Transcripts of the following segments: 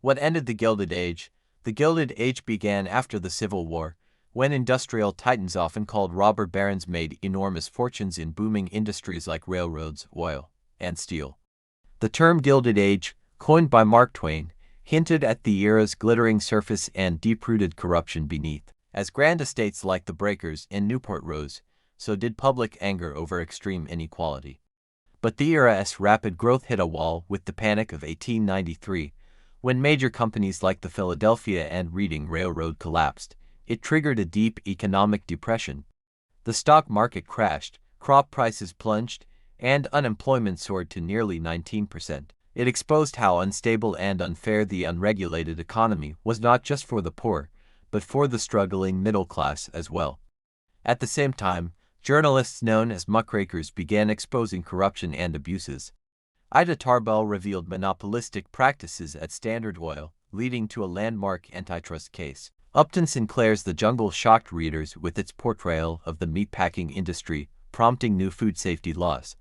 What ended the Gilded Age? The Gilded Age began after the Civil War, when industrial titans often called robber barons made enormous fortunes in booming industries like railroads, oil, and steel. The term Gilded Age, coined by Mark Twain, hinted at the era's glittering surface and deep-rooted corruption beneath. As grand estates like the Breakers in Newport rose, so did public anger over extreme inequality. But the era's rapid growth hit a wall with the Panic of 1893, when major companies like the Philadelphia and Reading Railroad collapsed. It triggered a deep economic depression. The stock market crashed, crop prices plunged, and unemployment soared to nearly 19%. It exposed how unstable and unfair the unregulated economy was, not just for the poor, but for the struggling middle class as well. At the same time, journalists known as muckrakers began exposing corruption and abuses. Ida Tarbell revealed monopolistic practices at Standard Oil, leading to a landmark antitrust case. Upton Sinclair's The Jungle shocked readers with its portrayal of the meatpacking industry, prompting new food safety laws.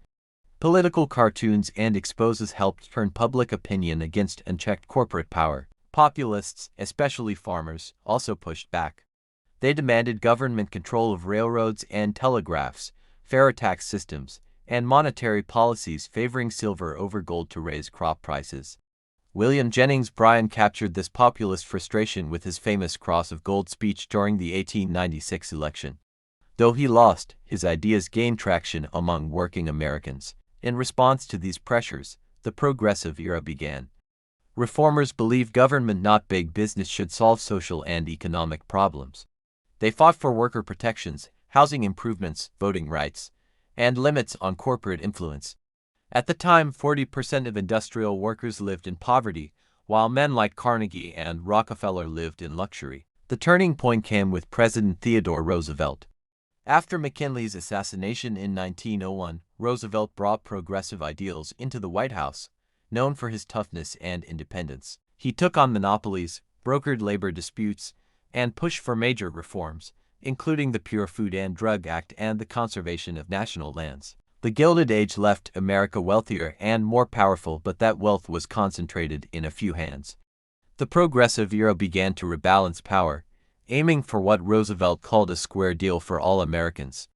Political cartoons and exposes helped turn public opinion against unchecked corporate power. Populists, especially farmers, also pushed back. They demanded government control of railroads and telegraphs, fair tax systems, and monetary policies favoring silver over gold to raise crop prices. William Jennings Bryan captured this populist frustration with his famous Cross of Gold speech during the 1896 election. Though he lost, his ideas gained traction among working Americans. In response to these pressures, the Progressive Era began. Reformers believed government, not big business, should solve social and economic problems. They fought for worker protections, housing improvements, voting rights, and limits on corporate influence. At the time, 40% of industrial workers lived in poverty, while men like Carnegie and Rockefeller lived in luxury. The turning point came with President Theodore Roosevelt. After McKinley's assassination in 1901, Roosevelt brought progressive ideals into the White House, known for his toughness and independence. He took on monopolies, brokered labor disputes, and pushed for major reforms, including the Pure Food and Drug Act and the conservation of national lands. The Gilded Age left America wealthier and more powerful, but that wealth was concentrated in a few hands. The Progressive Era began to rebalance power, aiming for what Roosevelt called a square deal for all Americans.